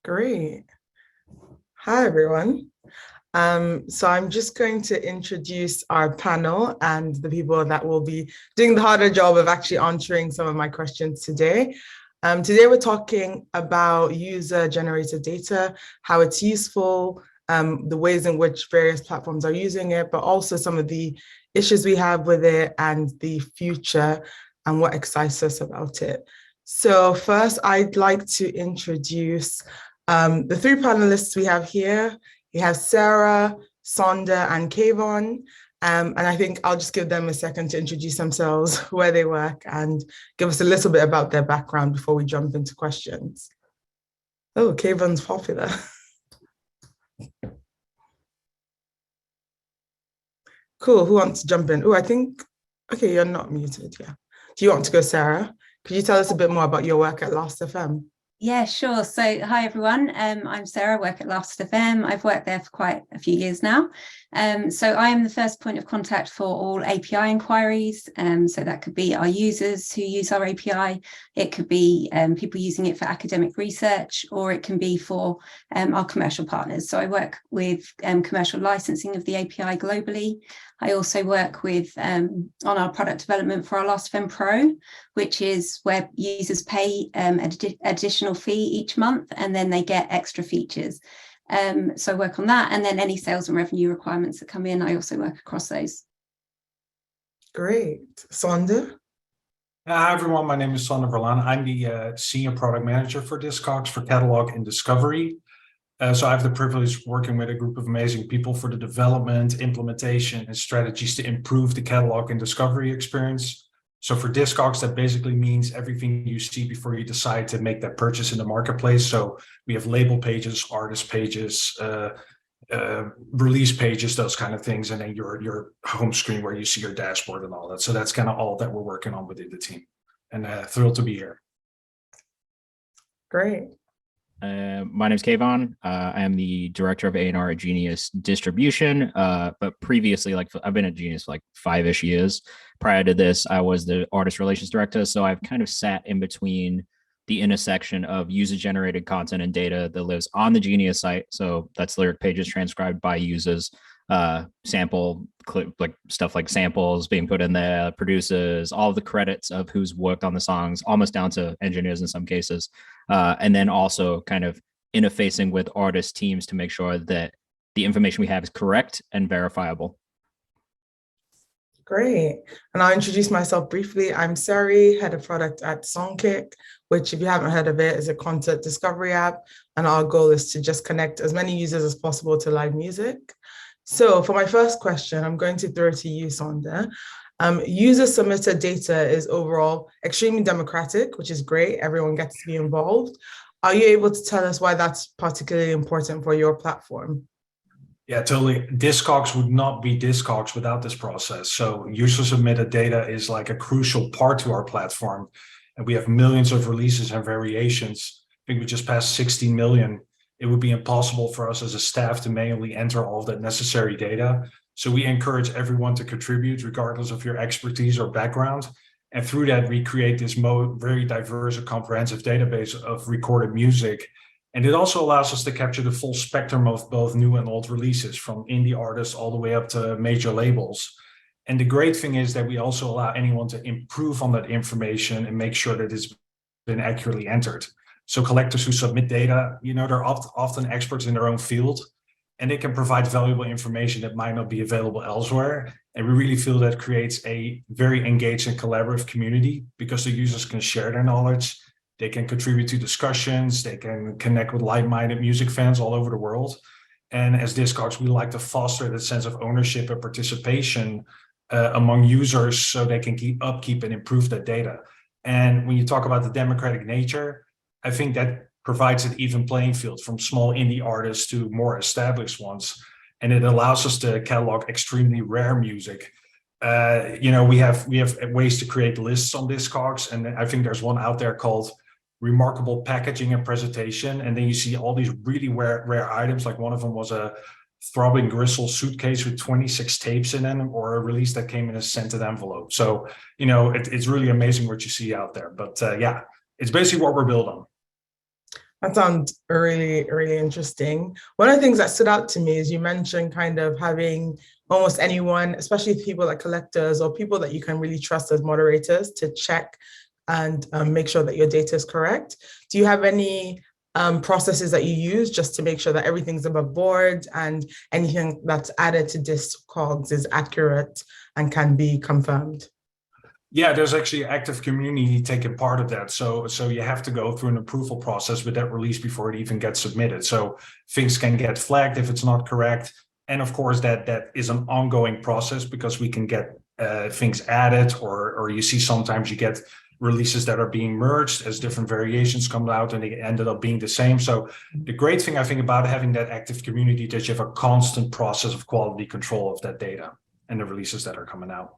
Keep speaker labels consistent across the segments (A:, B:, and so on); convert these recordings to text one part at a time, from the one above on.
A: Great. Hi, everyone. So I'm just going to introduce our panel and the people that will be doing the harder job of actually answering some of my questions today. Today we're talking about user-generated data, how it's useful, the ways in which various platforms are using it, but also some of the issues we have with it and the future and what excites us about it. So first, I'd like to introduce the three panelists we have here. We have Sarah, Sonda, and Kayvan. And I think I'll just give them a second to introduce themselves, where they work, and give us a little bit about their background before we jump into questions. Oh, Kayvan's popular. Cool, who wants to jump in? Oh, I think, okay, you're not muted, yeah. Do you want to go, Sarah? Could you tell us a bit more about your work at Last FM?
B: Yeah, sure. So hi, everyone. I'm Sarah, work at Last FM. I've worked there for quite a few years now. So I am the first point of contact for all API inquiries. So that could be our users who use our API. It could be people using it for academic research, or it can be for our commercial partners. So I work with commercial licensing of the API globally. I also work with on our product development for our Last FM Pro, which is where users pay an additional fee each month, and then they get extra features. So I work on that, and then any sales and revenue requirements that come in, I also work across those.
A: Great. Sonda?
C: Hi, everyone. My name is Sonda Verlaan. I'm the Senior Product Manager for Discogs for Catalog and Discovery. So I have the privilege of working with a group of amazing people for the development, implementation, and strategies to improve the catalog and discovery experience. So for Discogs, that basically means everything you see before you decide to make that purchase in the marketplace. So we have label pages, artist pages, release pages, those kind of things, and then your home screen where you see your dashboard and all that. So that's kind of all that we're working on within the team. And thrilled to be here.
A: Great.
D: My name is Kayvan. I am the director of A&R at Genius Distribution. But previously, I've been at Genius for like 5-ish years. Prior to this, I was the artist relations director. So I've kind of sat in between the intersection of user-generated content and data that lives on the Genius site. So that's lyric pages transcribed by users, sample clip, like stuff like samples being put in there, producers, all the credits of who's worked on the songs, almost down to engineers in some cases. And then also kind of interfacing with artist teams to make sure that the information we have is correct and verifiable.
A: Great. And I'll introduce myself briefly. I'm Seri, head of product at Songkick, which, if you haven't heard of it, is a content discovery app. And our goal is to just connect as many users as possible to live music. So for my first question, I'm going to throw it to you, Sonda. User-submitted data is overall extremely democratic, which is great. Everyone gets to be involved. Are you able to tell us why that's particularly important for your platform?
C: Yeah, totally. Discogs would not be Discogs without this process. So user-submitted data is like a crucial part to our platform. And we have millions of releases and variations. I think we just passed 16 million. It would be impossible for us as a staff to manually enter all of that necessary data. So we encourage everyone to contribute regardless of your expertise or background. And through that, we create this very diverse and comprehensive database of recorded music. And it also allows us to capture the full spectrum of both new and old releases, from indie artists all the way up to major labels. And the great thing is that we also allow anyone to improve on that information and make sure that it's been accurately entered. So collectors who submit data, they're often experts in their own field, and they can provide valuable information that might not be available elsewhere. And we really feel that creates a very engaged and collaborative community, because the users can share their knowledge, they can contribute to discussions, they can connect with like-minded music fans all over the world. And as Discogs, we like to foster that sense of ownership and participation among users, so they can upkeep and improve that data. And when you talk about the democratic nature, I think that provides an even playing field from small indie artists to more established ones. And it allows us to catalog extremely rare music. We have ways to create lists on Discogs, and I think there's one out there called Remarkable Packaging and Presentation. And then you see all these really rare items. Like one of them was a throbbing gristle suitcase with 26 tapes in them, or a release that came in a scented envelope. So, it's really amazing what you see out there. But yeah, it's basically what we're built on.
A: That sounds really, really interesting. One of the things that stood out to me is you mentioned kind of having almost anyone, especially people like collectors or people that you can really trust as moderators, to check and make sure that your data is correct. Do you have any processes that you use just to make sure that everything's above board and anything that's added to Discogs is accurate and can be confirmed?
C: Yeah, there's actually active community taking part of that. So you have to go through an approval process with that release before it even gets submitted. So things can get flagged if it's not correct. And of course, that is an ongoing process because we can get things added, or you see sometimes you get releases that are being merged as different variations come out and they ended up being the same. So the great thing I think about having that active community is that you have a constant process of quality control of that data and the releases that are coming out.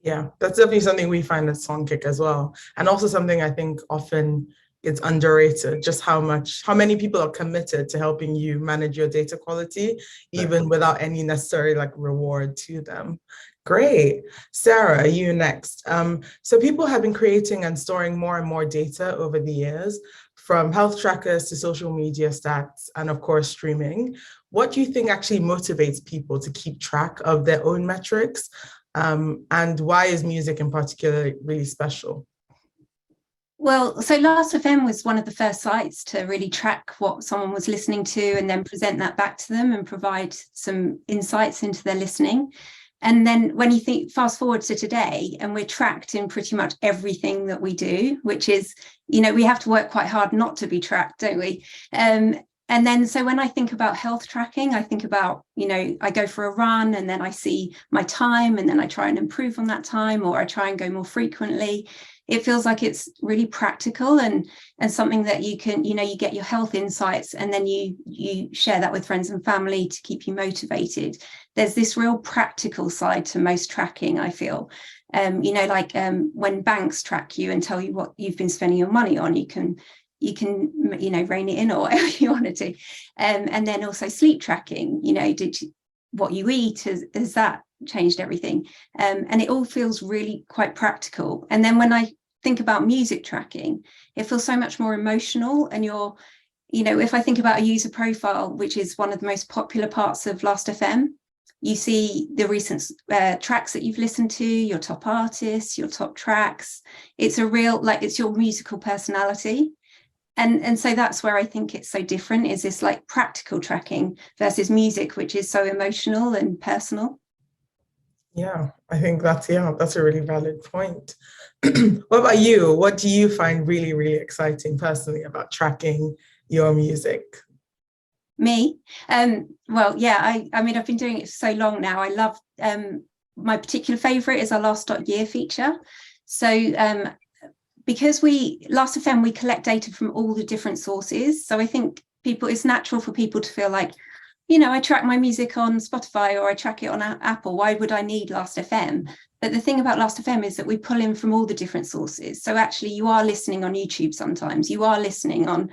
A: Yeah, that's definitely something we find at Songkick as well. And also something I think often it's underrated, just how many people are committed to helping you manage your data quality, even without any necessary like reward to them. Great. Sarah, you next. So people have been creating and storing more and more data over the years, from health trackers to social media stats, and of course, streaming. What do you think actually motivates people to keep track of their own metrics? And why is music in particular really special?
B: Well, so Last.fm was one of the first sites to really track what someone was listening to and then present that back to them and provide some insights into their listening. And then when you think fast forward to today, and we're tracked in pretty much everything that we do, which is, we have to work quite hard not to be tracked, don't we? And then, so when I think about health tracking, I think about, I go for a run and then I see my time and then I try and improve on that time, or I try and go more frequently. It feels like it's really practical and something that you can, you get your health insights and then you share that with friends and family to keep you motivated. There's this real practical side to most tracking, I feel. When banks track you and tell you what you've been spending your money on, you can rein it in or whatever you want to do. And then also sleep tracking, what you eat, has that changed everything? And it all feels really quite practical. And then when I think about music tracking, it feels so much more emotional. And if I think about a user profile, which is one of the most popular parts of Last.fm, you see the recent tracks that you've listened to, your top artists, your top tracks. It's a real, it's your musical personality. And so that's where I think it's so different, is this like practical tracking versus music, which is so emotional and personal.
A: Yeah, I think that's a really valid point. What about you? What do you find really, really exciting personally about tracking your music?
B: Me? Well, yeah, I mean, I've been doing it for so long now. I love, my particular favorite is our last.year feature. So because Last.fm, we collect data from all the different sources. So I think it's natural for people to feel like, I track my music on Spotify or I track it on Apple. Why would I need Last.fm? But the thing about Last.fm is that we pull in from all the different sources. So actually you are listening on YouTube sometimes. You are listening on,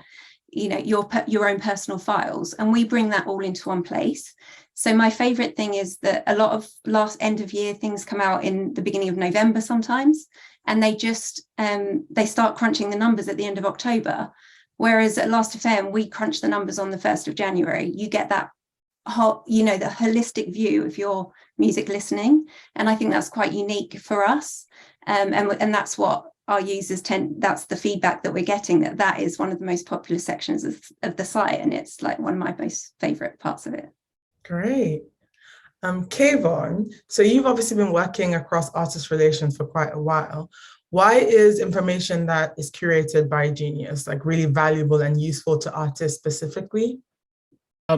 B: your own personal files, and we bring that all into one place. So my favorite thing is that a lot of last end of year things come out in the beginning of November sometimes, and they just they start crunching the numbers at the end of October. Whereas at Last.fm, we crunch the numbers on the 1st of January. You get that whole, the holistic view of your music listening. And I think that's quite unique for us. And that's what our users that's the feedback that we're getting, that is one of the most popular sections of the site. And it's like one of my most favorite parts of it.
A: Great. Kayvan, so you've obviously been working across artist relations for quite a while. Why is information that is curated by Genius really valuable and useful to artists specifically?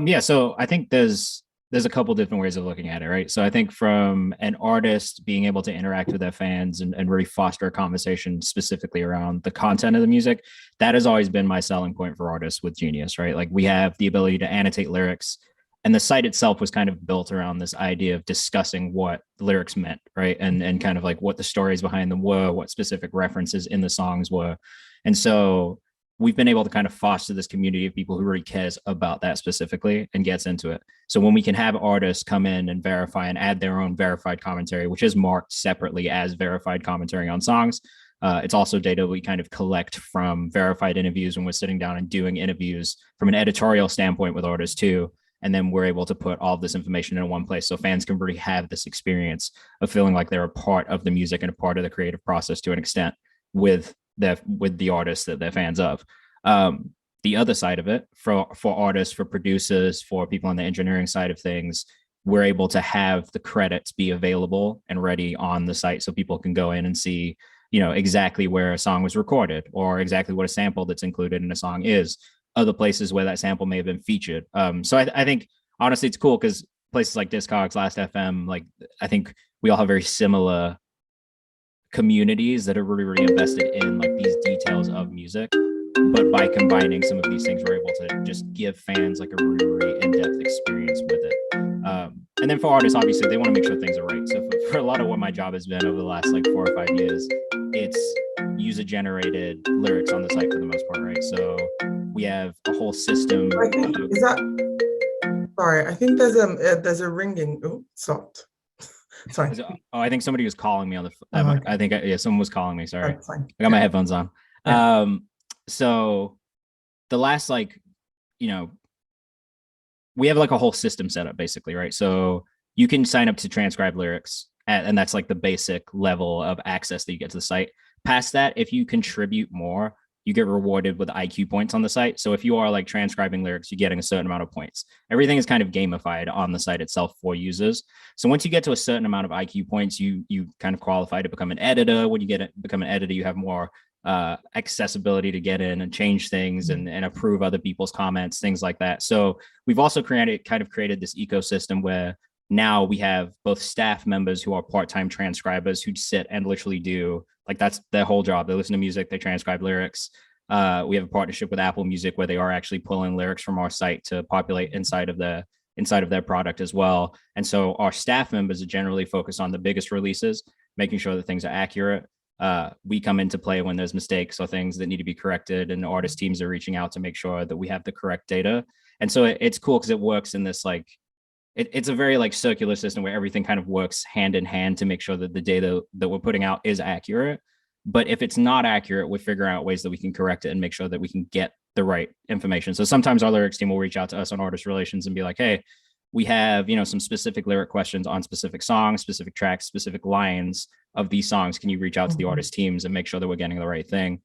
D: Yeah, so I think there's a couple different ways of looking at it, right? So I think from an artist being able to interact with their fans and really foster a conversation specifically around the content of the music, that has always been my selling point for artists with Genius, right? Like we have the ability to annotate lyrics, and the site itself was kind of built around this idea of discussing what the lyrics meant, right? And kind of like what the stories behind them were, what specific references in the songs were. And so we've been able to kind of foster this community of people who really cares about that specifically and gets into it. So when we can have artists come in and verify and add their own verified commentary, which is marked separately as verified commentary on songs, It's also data we kind of collect from verified interviews when we're sitting down and doing interviews from an editorial standpoint with artists too. And then we're able to put all of this information in one place so fans can really have this experience of feeling like they're a part of the music and a part of the creative process to an extent with the artists that they're fans of. The other side of it, for artists, for producers, for people on the engineering side of things, we're able to have the credits be available and ready on the site so people can go in and see, exactly where a song was recorded or exactly what a sample that's included in a song is, other places where that sample may have been featured. So I think, honestly, it's cool because places like Discogs, Last.fm, like, I think we all have very similar communities that are really, really invested in like these details of music. But by combining some of these things, we're able to just give fans like a really, really in-depth experience with it. And then for artists, obviously, they want to make sure things are right. So for a lot of what my job has been over the last like 4 or 5 years, it's user-generated lyrics on the site for the most part, right? So we have a whole system.
A: I think, sorry, I think there's a ringing. Oh, stopped. Sorry.
D: I think somebody was calling me on the phone. Okay. I think, someone was calling me. Sorry.
A: That's fine.
D: I got my headphones on.
A: Yeah.
D: So the last, we have like a whole system set up basically, right? So you can sign up to transcribe lyrics and that's like the basic level of access that you get to the site. Past that, if you contribute more, you get rewarded with IQ points on the site. So if you are like transcribing lyrics, you're getting a certain amount of points. Everything is kind of gamified on the site itself for users. So once you get to a certain amount of IQ points, you kind of qualify to become an editor. When you become an editor, you have more accessibility to get in and change things and approve other people's comments, things like that. So we've also created this ecosystem where now we have both staff members who are part-time transcribers who sit and literally do, like, that's their whole job. They listen to music, they transcribe lyrics. We have a partnership with Apple Music where they are actually pulling lyrics from our site to populate inside of their product as well. And so our staff members are generally focused on the biggest releases, making sure that things are accurate. We come into play when there's mistakes or things that need to be corrected, and artist teams are reaching out to make sure that we have the correct data. And so it's cool because it works in this like, it's a very like circular system where everything kind of works hand in hand to make sure that the data that we're putting out is accurate. But if it's not accurate, we figure out ways that we can correct it and make sure that we can get the right information. So sometimes our lyrics team will reach out to us on artist relations and be like, hey, we have, some specific lyric questions on specific songs, specific tracks, specific lines of these songs. Can you reach out to the artist teams and make sure that we're getting the right thing?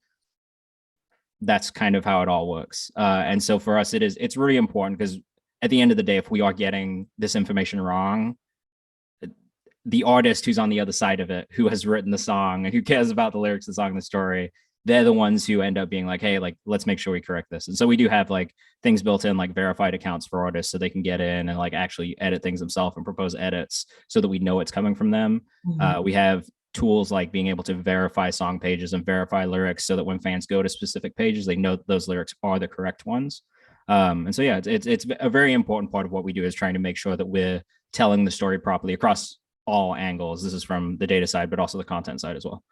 D: That's kind of how it all works. And so for us, it's really important because at the end of the day, if we are getting this information wrong, the artist who's on the other side of it, who has written the song and who cares about the lyrics, the song, the story, they're the ones who end up being like, hey, like, let's make sure we correct this. And so we do have like things built in, like verified accounts for artists so they can get in and like actually edit things themselves and propose edits so that we know it's coming from them. We have tools like being able to verify song pages and verify lyrics so that when fans go to specific pages, they know that those lyrics are the correct ones. And so, yeah, it's a very important part of what we do is trying to make sure that we're telling the story properly across all angles. This is from the data side, but also the content side as well.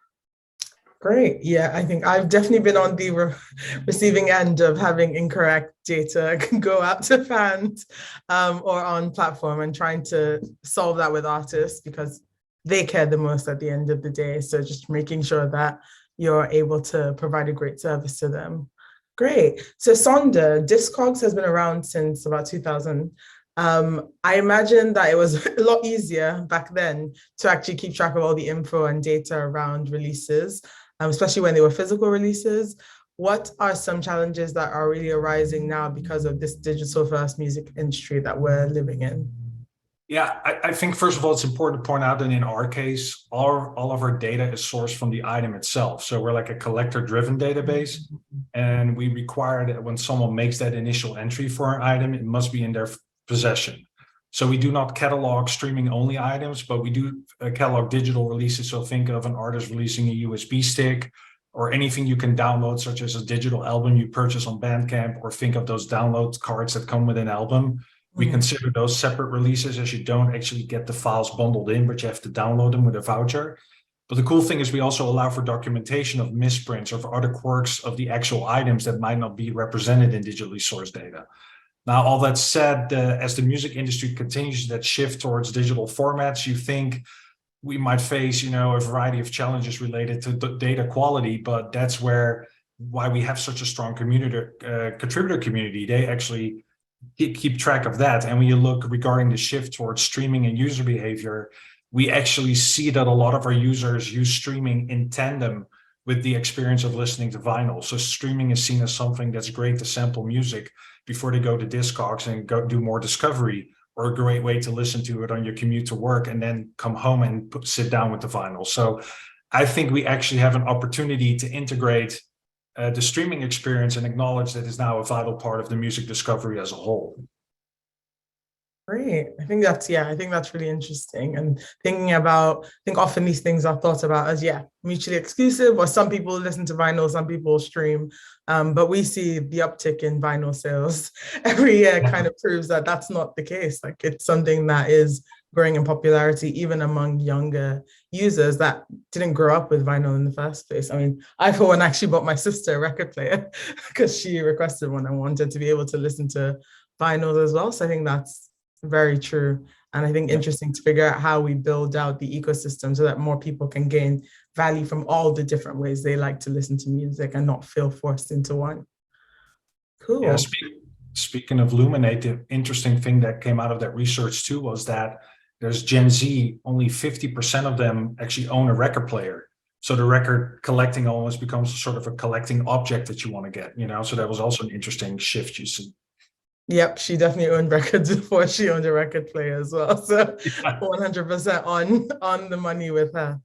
A: Great. Yeah, I think I've definitely been on the receiving end of having incorrect data go out to fans or on platform and trying to solve that with artists because they care the most at the end of the day. So just making sure that you're able to provide a great service to them. Great. So Sonder, Discogs has been around since about 2000. I imagine that it was a lot easier back then to actually keep track of all the info and data around releases, especially when they were physical releases. What are some challenges that are really arising now because of this digital first music industry that we're living in?
C: Yeah, I think first of all, it's important to point out that in our case, all of our data is sourced from the item itself. So we're like a collector-driven database, and we require that when someone makes that initial entry for an item, it must be in their possession. So we do not catalog streaming only items, but we do catalog digital releases. So think of an artist releasing a USB stick or anything you can download, such as a digital album you purchase on Bandcamp, or think of those download cards that come with an album. We consider those separate releases as you don't actually get the files bundled in, but you have to download them with a voucher. But the cool thing is we also allow for documentation of misprints or for other quirks of the actual items that might not be represented in digitally sourced data. Now, all that said, as the music industry continues that shift towards digital formats, you think we might face, a variety of challenges related to data quality, but that's why we have such a strong contributor community. They actually keep track of that. And when you look regarding the shift towards streaming and user behavior, we actually see that a lot of our users use streaming in tandem with the experience of listening to vinyl. So streaming is seen as something that's great to sample music before they go to Discogs and go do more discovery, or a great way to listen to it on your commute to work and then come home and sit down with the vinyl. So I think we actually have an opportunity to integrate the streaming experience and acknowledge that is now a vital part of the music discovery as a whole.
A: Great. I think that's really interesting. And thinking about, I think often these things are thought about as, mutually exclusive, or some people listen to vinyl, some people stream. But we see the uptick in vinyl sales every year kind of proves that that's not the case. Like, it's something that is growing in popularity, even among younger users that didn't grow up with vinyl in the first place. I mean, I, for one, actually bought my sister a record player because she requested one and wanted to be able to listen to vinyls as well. So I think that's very true. And I think interesting to figure out how we build out the ecosystem so that more people can gain value from all the different ways they like to listen to music and not feel forced into one. Cool.
C: Yeah, speaking of Luminate, the interesting thing that came out of that research too was that there's Gen Z, only 50% of them actually own a record player. So the record collecting almost becomes sort of a collecting object that you want to get, so that was also an interesting shift you see.
A: Yep, she definitely owned records before she owned a record player as well. So 100% on the money with her.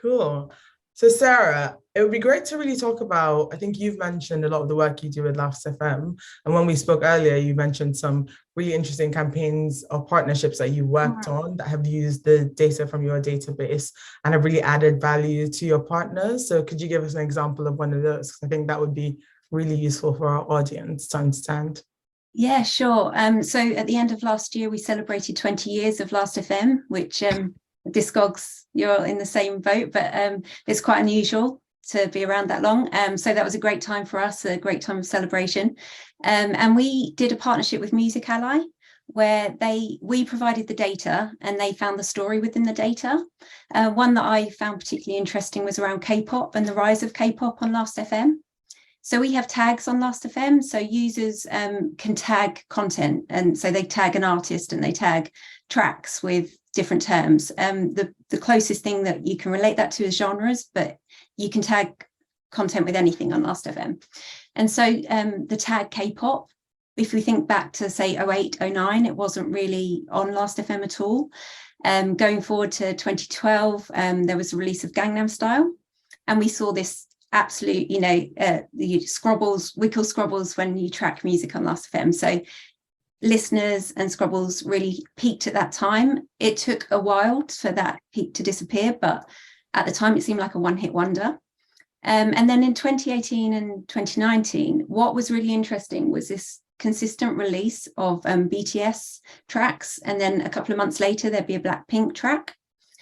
A: Cool. So Sarah, it would be great to really talk about, I think you've mentioned a lot of the work you do with Last FM. And when we spoke earlier, you mentioned some really interesting campaigns or partnerships that you worked on that have used the data from your database and have really added value to your partners. So could you give us an example of one of those? Because I think that would be really useful for our audience to understand.
B: Yeah, sure. So at the end of last year, we celebrated 20 years of Last FM, which Discogs, you're in the same boat, but it's quite unusual to be around that long. So that was a great time for us, a great time of celebration. And we did a partnership with Music Ally, where we provided the data and they found the story within the data. One that I found particularly interesting was around K-pop and the rise of K-pop on Last FM. So we have tags on Last FM, so users can tag content, and so they tag an artist and they tag tracks with different terms. The closest thing that you can relate that to is genres, but you can tag content with anything on Last FM. And so the tag K-pop, if we think back to say 08, 09, it wasn't really on Last FM at all. Going forward to 2012, there was a release of Gangnam Style, and we saw this absolute, the scrobbles, we call scrobbles when you track music on Last FM. So listeners and scrobbles really peaked at that time. It took a while for that peak to disappear, but at the time it seemed like a one-hit wonder. And then in 2018 and 2019, what was really interesting was this consistent release of BTS tracks. And then a couple of months later, there'd be a Blackpink track.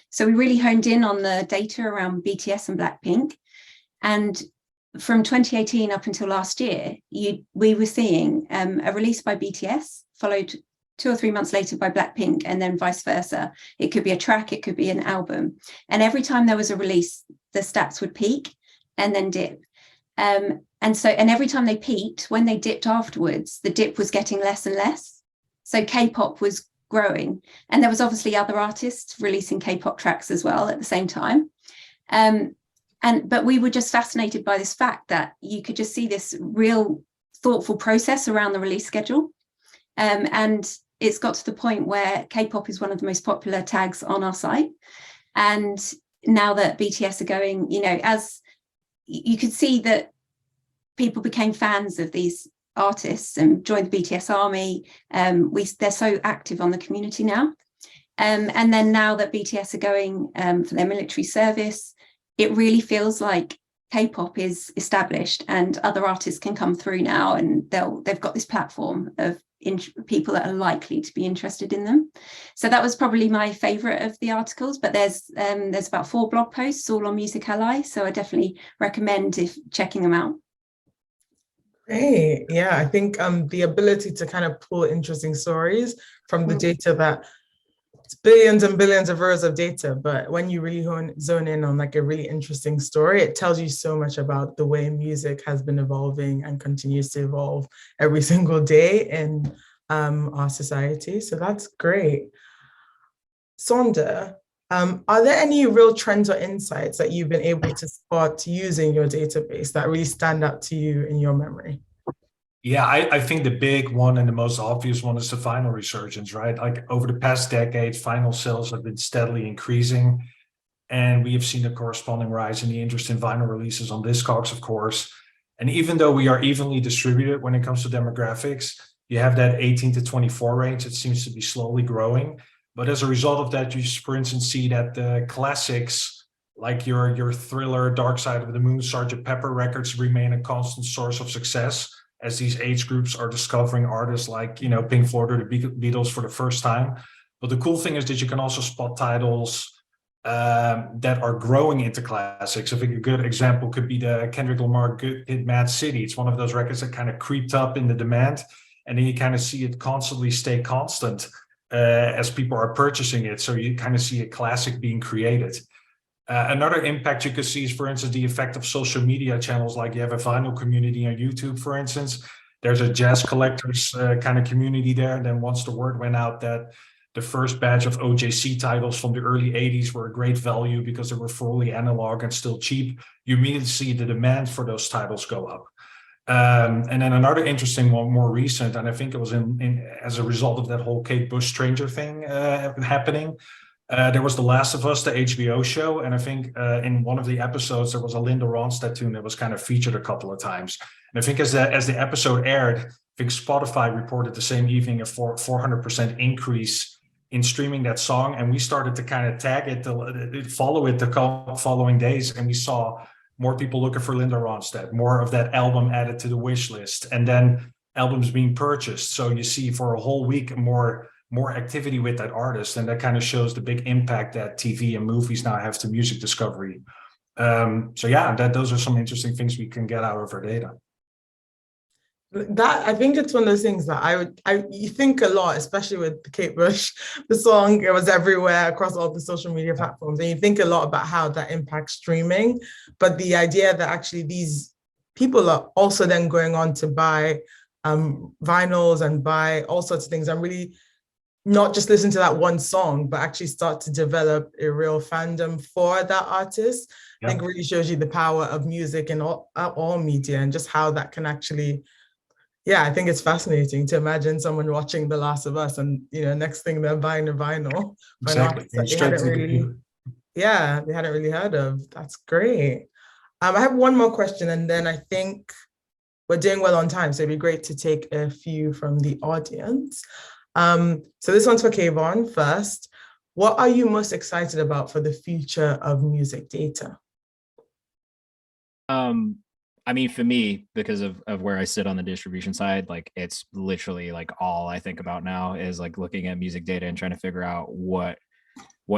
B: So we really honed in on the data around BTS and Blackpink. And from 2018 up until last year, we were seeing a release by BTS, followed 2 or 3 months later by Blackpink, and then vice versa. It could be a track, it could be an album. And every time there was a release, the stats would peak and then dip. And every time they peaked, when they dipped afterwards, the dip was getting less and less. So K-pop was growing. And there was obviously other artists releasing K-pop tracks as well at the same time. But we were just fascinated by this fact that you could just see this real thoughtful process around the release schedule. And it's got to the point where K-pop is one of the most popular tags on our site. And now that BTS are going, as you could see that people became fans of these artists and joined the BTS army. They're so active on the community now. And then now that BTS are going for their military service, it really feels like K-pop is established and other artists can come through now, and they've got this platform of people that are likely to be interested in them. So that was probably my favorite of the articles, but there's about 4 blog posts all on Music Ally, so I definitely recommend checking them out.
A: Great. Yeah, I think the ability to kind of pull interesting stories from the data that billions and billions of rows of data, but when you really zone in on like a really interesting story, it tells you so much about the way music has been evolving and continues to evolve every single day in our society. So that's great. Sonda, are there any real trends or insights that you've been able to spot using your database that really stand out to you in your memory?
C: Yeah, I think the big one and the most obvious one is the vinyl resurgence, right? Like over the past decade, vinyl sales have been steadily increasing, and we have seen a corresponding rise in the interest in vinyl releases on Discogs, of course. And even though we are evenly distributed when it comes to demographics, you have that 18 to 24 range. It seems to be slowly growing. But as a result of that, you, for instance, see that the classics, like your Thriller, Dark Side of the Moon, Sgt. Pepper records remain a constant source of success as these age groups are discovering artists like, you know, Pink Floyd or the Beatles for the first time. But the cool thing is that you can also spot titles that are growing into classics. I think a good example could be the Kendrick Lamar hit Mad City. It's one of those records that kind of creeped up in the demand, and then you kind of see it constantly stay constant as people are purchasing it. So you kind of see a classic being created. Another impact you could see is, for instance, the effect of social media channels. Like you have a vinyl community on YouTube, for instance. There's a jazz collectors kind of community there. And then once the word went out that the first batch of OJC titles from the early 80s were a great value because they were fully analog and still cheap, you immediately see the demand for those titles go up. And then another interesting one, more recent, and I think it was in as a result of that whole Kate Bush Stranger thing happening. There was The Last of Us, the HBO show, and I think in one of the episodes there was a Linda Ronstadt tune that was kind of featured a couple of times. And I think as the episode aired, I think Spotify reported the same evening a 400% increase in streaming that song, and we started to kind of tag it, to follow it the following days, and we saw more people looking for Linda Ronstadt, more of that album added to the wish list, and then albums being purchased. So you see for a whole week more activity with that artist, and that kind of shows the big impact that TV and movies now have to music discovery. So yeah, those are some interesting things we can get out of our data.
A: That, I think it's one of those things that you think a lot, especially with Kate Bush, the song, it was everywhere across all the social media platforms, and you think a lot about how that impacts streaming. But the idea that actually these people are also then going on to buy vinyls and buy all sorts of things, and really not just listen to that one song, but actually start to develop a real fandom for that artist. Yep. I think really shows you the power of music and all media, and just how that can actually, yeah, I think it's fascinating to imagine someone watching The Last of Us and, you know, next thing they're buying a vinyl.
C: Exactly.
A: They hadn't really heard of. That's great. I have one more question, and then I think we're doing well on time, so it'd be great to take a few from the audience. So this one's for Kayvan first. What are you most excited about for the future of music data?
D: I mean, for me, because of where I sit on the distribution side, like it's literally like all I think about now is like looking at music data and trying to figure out what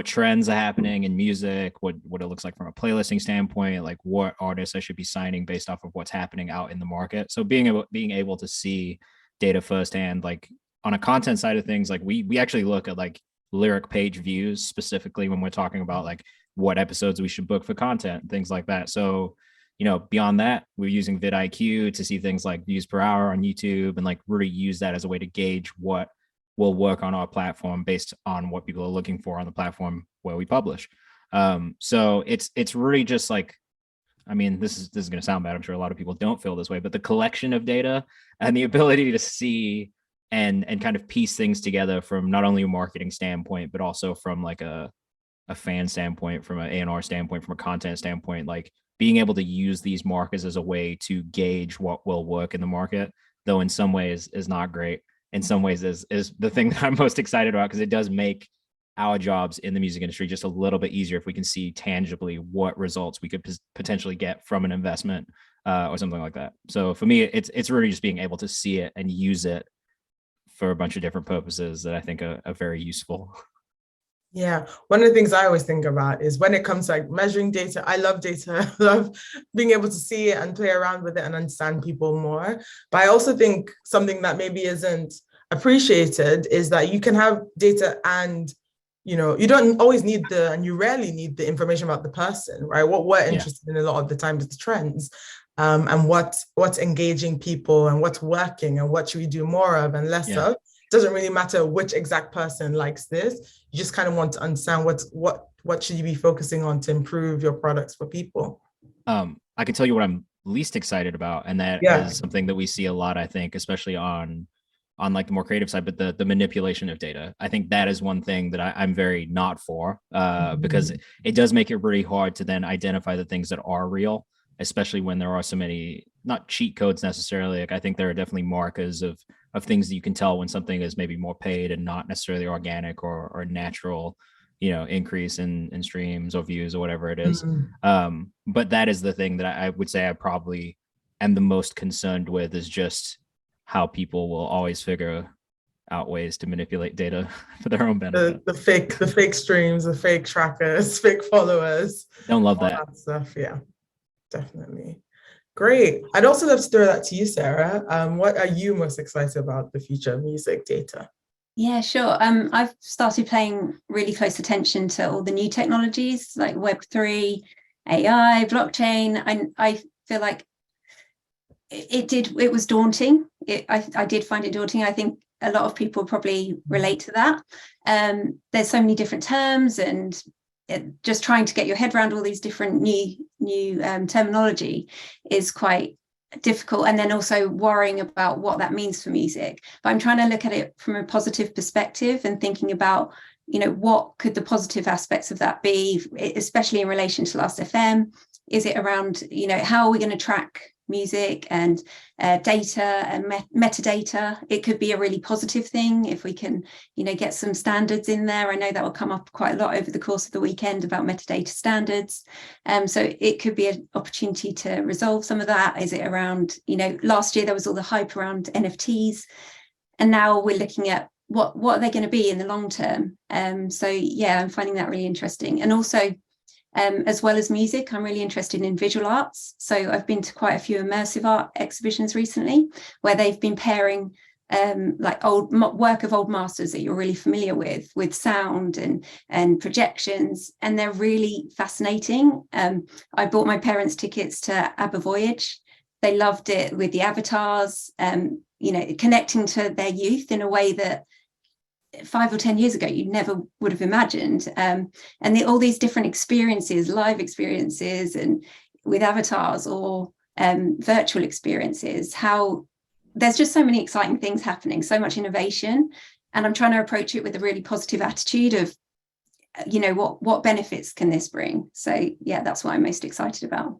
D: trends are happening in music, what it looks like from a playlisting standpoint, like what artists I should be signing based off of what's happening out in the market. So being able to see data firsthand, like on a content side of things, like we actually look at like lyric page views specifically when we're talking about like what episodes we should book for content, things like that. So, you know, beyond that, we're using vidIQ to see things like views per hour on YouTube, and like really use that as a way to gauge what will work on our platform based on what people are looking for on the platform where we publish. So it's really just like, I mean, this is going to sound bad. I'm sure a lot of people don't feel this way, but the collection of data and the ability to see and kind of piece things together from not only a marketing standpoint, but also from like a fan standpoint, from an A&R standpoint, from a content standpoint, like being able to use these markers as a way to gauge what will work in the market, though in some ways is not great. In some ways is the thing that I'm most excited about, because it does make our jobs in the music industry just a little bit easier if we can see tangibly what results we could potentially get from an investment or something like that. So for me, it's really just being able to see it and use it for a bunch of different purposes that I think are very useful.
A: Yeah, one of the things I always think about is when it comes to like measuring data, I love data, I love being able to see it and play around with it and understand people more. But I also think something that maybe isn't appreciated is that you can have data and you don't always need and you rarely need the information about the person, right? What we're interested in a lot of the time is the trends, and what's engaging people and what's working and what should we do more of and less of. It doesn't really matter which exact person likes this. You just kind of want to understand what should you be focusing on to improve your products for people.
D: I can tell you what I'm least excited about, and that is something that we see a lot, I think, especially on like the more creative side, but the manipulation of data. I think that is one thing that I'm very not for, because it does make it really hard to then identify the things that are real, especially when there are so many, not cheat codes necessarily. Like I think there are definitely markers of things that you can tell when something is maybe more paid and not necessarily organic or natural, increase in streams or views or whatever it is. But that is the thing that I would say I probably am the most concerned with, is just how people will always figure out ways to manipulate data for their own benefit.
A: The fake streams, the fake trackers, fake followers.
D: Don't love that
A: stuff. Yeah, definitely. Great. I'd also love to throw that to you, Sarah. What are you most excited about the future of music data?
B: Yeah, sure. I've started paying really close attention to all the new technologies like Web3, AI, blockchain. I feel like it was daunting. I did find it daunting. I think a lot of people probably relate to that. There's so many different terms, and just trying to get your head around all these different new terminology is quite difficult, and then also worrying about what that means for music. But I'm trying to look at it from a positive perspective and thinking about, what could the positive aspects of that be, especially in relation to Last.fm. Is it around, how are we going to track music and data and metadata? It could be a really positive thing if we can, get some standards in there. I know that will come up quite a lot over the course of the weekend about metadata standards. So it could be an opportunity to resolve some of that. Is it around, last year there was all the hype around NFTs, and now we're looking at what are they going to be in the long term. So yeah, I'm finding that really interesting. And also, as well as music, I'm really interested in visual arts. So I've been to quite a few immersive art exhibitions recently, where they've been pairing like old work of old masters that you're really familiar with sound and projections, and they're really fascinating. I bought my parents tickets to ABBA Voyage. They loved it with the avatars, connecting to their youth in a way that 5 or 10 years ago you never would have imagined, and all these different experiences, live experiences, and with avatars or virtual experiences, how there's just so many exciting things happening, so much innovation, and I'm trying to approach it with a really positive attitude of, what benefits can this bring. So yeah, that's what I'm most excited about.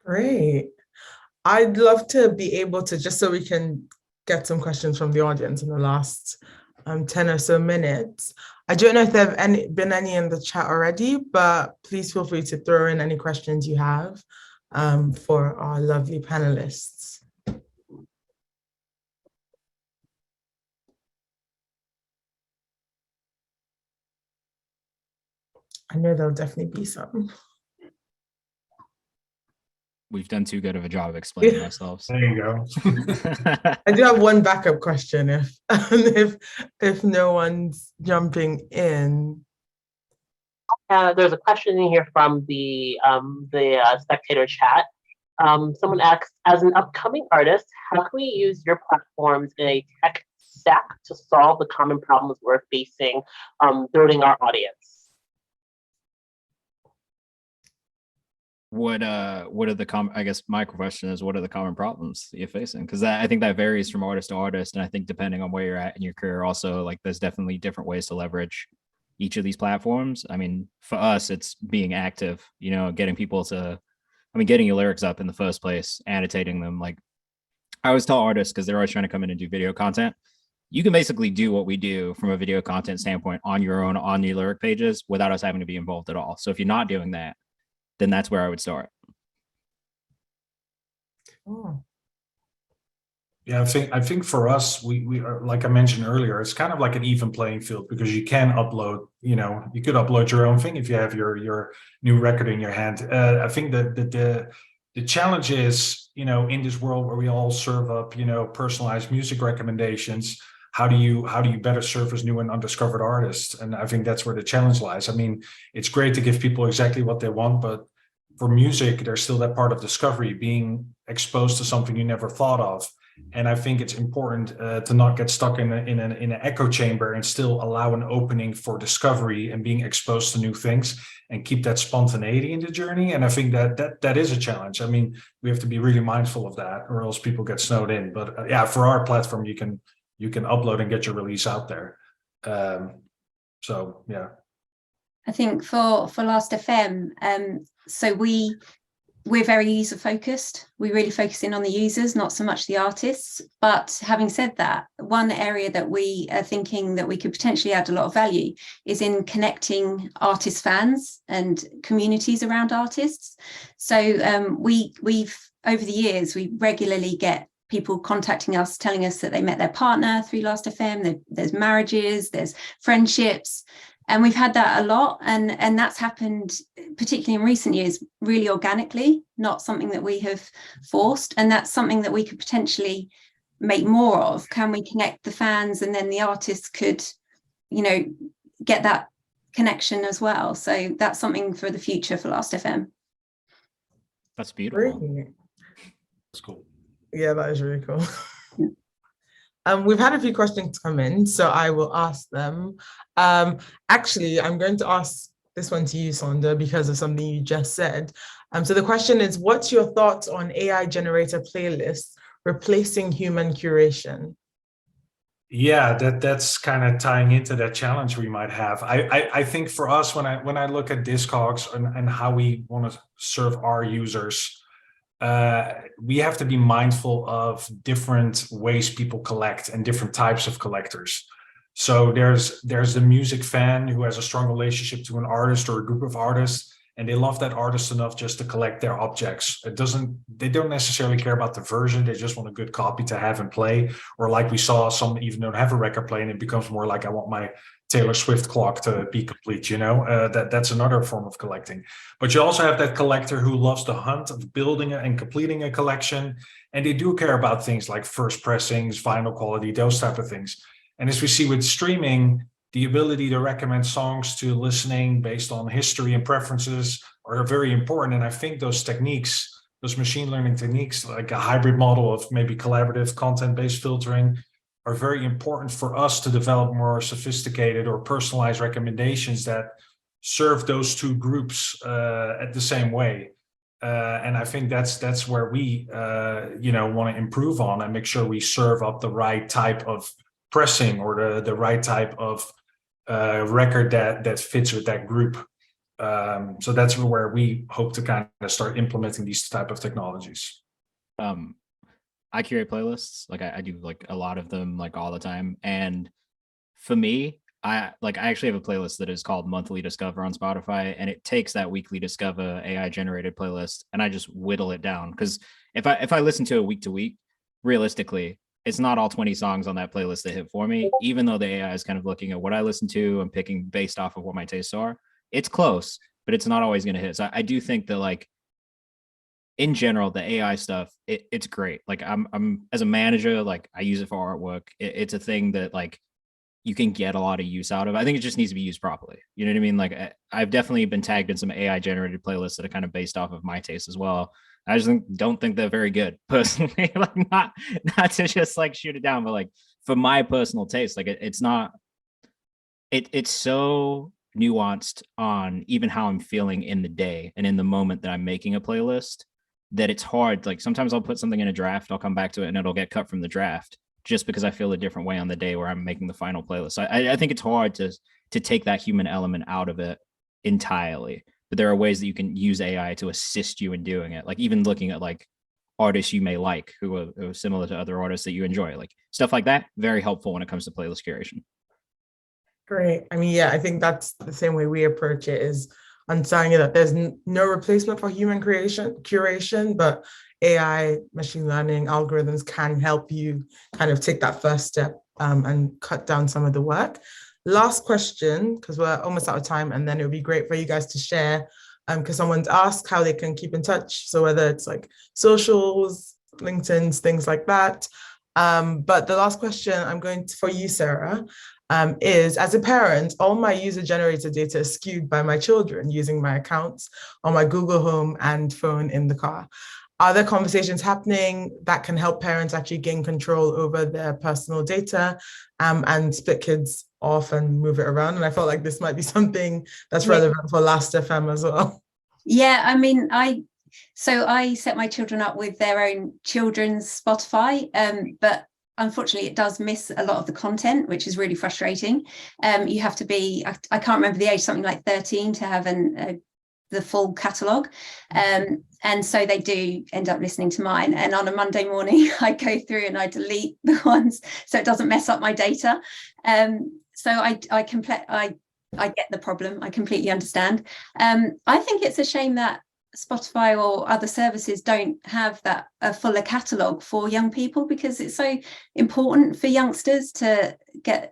A: Great. I'd love to be able to, just so we can get some questions from the audience in the last 10 or so minutes. I don't know if there have been any in the chat already, but please feel free to throw in any questions you have for our lovely panelists. I know there'll definitely be some.
D: We've done too good of a job of explaining ourselves.
C: There you go.
A: I do have one backup question if no one's jumping in.
E: There's a question in here from the spectator chat. Someone asks, as an upcoming artist, how can we use your platforms in a tech stack to solve the common problems we're facing building our audience?
D: What are the I guess my question is, what are the common problems that you're facing? Because I think that varies from artist to artist, and I think depending on where you're at in your career, also, like, there's definitely different ways to leverage each of these platforms. I mean, for us, it's being active, getting people to, getting your lyrics up in the first place, annotating them. Like, I always tell artists, because they're always trying to come in and do video content, you can basically do what we do from a video content standpoint on your own, on your lyric pages, without us having to be involved at all. So if you're not doing that, then that's where I would start.
A: Oh.
C: Yeah, I think for us, we are, like I mentioned earlier, it's kind of like an even playing field, because you can upload, you could upload your own thing if you have your new record in your hand. I think that the challenge is, in this world where we all serve up, personalized music recommendations, how do you better surface new and undiscovered artists? And I think that's where the challenge lies. I mean, it's great to give people exactly what they want, but for music, there's still that part of discovery, being exposed to something you never thought of. And I think it's important to not get stuck in an echo chamber and still allow an opening for discovery and being exposed to new things and keep that spontaneity in the journey. And I think that is a challenge. I mean, we have to be really mindful of that, or else people get snowed in. But yeah, for our platform, you can upload and get your release out there. So yeah.
B: I think for Last FM, so we're very user focused. We really focus in on the users, not so much the artists. But having said that, one area that we are thinking that we could potentially add a lot of value is in connecting artist fans and communities around artists. So we've over the years, we regularly get people contacting us, telling us that they met their partner through Last FM. There's marriages, there's friendships. And we've had that a lot, and that's happened, particularly in recent years, really organically, not something that we have forced. And that's something that we could potentially make more of. Can we connect the fans, and then the artists could, get that connection as well? So that's something for the future for Last FM.
D: That's beautiful.
A: Great.
C: That's cool.
A: Yeah, that is really cool. We've had a few questions come in, so I will ask them. Actually, I'm going to ask this one to you, Sonda, because of something you just said. So the question is, what's your thoughts on AI generator playlists replacing human curation?
C: Yeah, that's kind of tying into that challenge we might have. I think for us, when I look at Discogs and how we want to serve our users, we have to be mindful of different ways people collect and different types of collectors. So there's the music fan who has a strong relationship to an artist or a group of artists, and they love that artist enough just to collect their objects. They don't necessarily care about the version, they just want a good copy to have and play. Or like we saw, some even don't have a record player, and it becomes more like, I want my Taylor Swift clock to be complete, that's another form of collecting. But you also have that collector who loves the hunt of building and completing a collection, and they do care about things like first pressings, vinyl quality, those type of things. And as we see with streaming, the ability to recommend songs to listening based on history and preferences are very important. And I think those techniques, those machine learning techniques, like a hybrid model of maybe collaborative content-based filtering, are very important for us to develop more sophisticated or personalized recommendations that serve those two groups at the same way. And I think that's where we want to improve on and make sure we serve up the right type of pressing or the right type of record that fits with that group. So that's where we hope to kind of start implementing these type of technologies.
D: I curate playlists, like I do like a lot of them, like all the time. And for me, I actually have a playlist that is called Monthly Discover on Spotify, and it takes that Weekly Discover AI generated playlist and I just whittle it down. Because if I listen to it week to week, realistically, it's not all 20 songs on that playlist that hit for me, even though the AI is kind of looking at what I listen to and picking based off of what my tastes are. It's close, but it's not always going to hit. So I do think that, like, in general, the AI stuff, it's great. Like I'm as a manager, like I use it for artwork. It's a thing that like you can get a lot of use out of. I think it just needs to be used properly. You know what I mean? Like I've definitely been tagged in some AI generated playlists that are kind of based off of my taste as well. I just don't think they're very good personally. Like not to just like shoot it down, but like for my personal taste, like it's not. It's so nuanced on even how I'm feeling in the day and in the moment that I'm making a playlist, that it's hard. Like sometimes I'll put something in a draft, I'll come back to it and it'll get cut from the draft just because I feel a different way on the day where I'm making the final playlist. So I think it's hard to take that human element out of it entirely. But there are ways that you can use AI to assist you in doing it. Like even looking at like artists you may like who are similar to other artists that you enjoy, like stuff like that, very helpful when it comes to playlist curation.
A: Great. I mean, yeah, I think that's the same way we approach it, is understanding that there's no replacement for human curation, but AI, machine learning algorithms can help you kind of take that first step and cut down some of the work. Last question, because we're almost out of time, and then it would be great for you guys to share, because someone's asked how they can keep in touch. So whether it's like socials, LinkedIn's, things like that. But the last question I'm going to, for you, Sarah, is as a parent, all my user-generated data is skewed by my children using my accounts on my Google Home and phone in the car. Are there conversations happening that can help parents actually gain control over their personal data and split kids off and move it around? And I felt like this might be something that's relevant for Last FM as well.
B: Yeah, I mean, I set my children up with their own children's Spotify, but unfortunately it does miss a lot of the content, which is really frustrating. You have to be, I can't remember the age, something like 13 to have the full catalogue. And so they do end up listening to mine. And on a Monday morning, I go through and I delete the ones so it doesn't mess up my data. So I get the problem. I completely understand. I think it's a shame that Spotify or other services don't have a fuller catalogue for young people, because it's so important for youngsters to get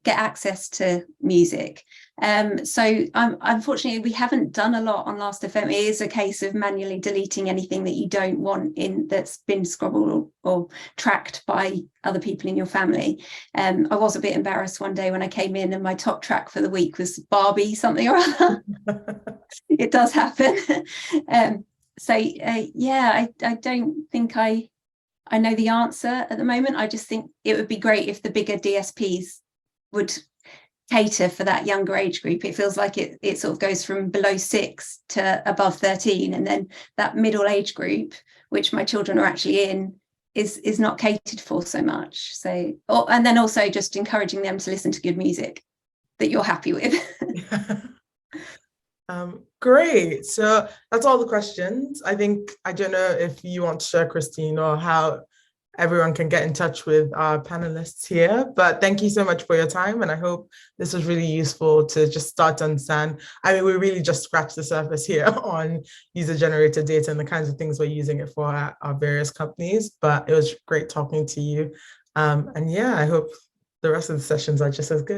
B: access to music. So unfortunately, we haven't done a lot on Last FM. It is a case of manually deleting anything that you don't want that's been scrobbled or tracked by other people in your family. I was a bit embarrassed one day when I came in and my top track for the week was Barbie something or other. It does happen. I don't think I know the answer at the moment. I just think it would be great if the bigger DSPs would cater for that younger age group. It feels like it sort of goes from below 6 to above 13, and then that middle age group, which my children are actually in, is not catered for so much. So, and then also just encouraging them to listen to good music that you're happy with.
A: Great. So that's all the questions. I don't know if you want to share, Christine, or how everyone can get in touch with our panelists here, but thank you so much for your time. And I hope this was really useful to just start to understand. I mean, we really just scratched the surface here on user-generated data and the kinds of things we're using it for at our various companies, but it was great talking to you. And yeah, I hope the rest of the sessions are just as good.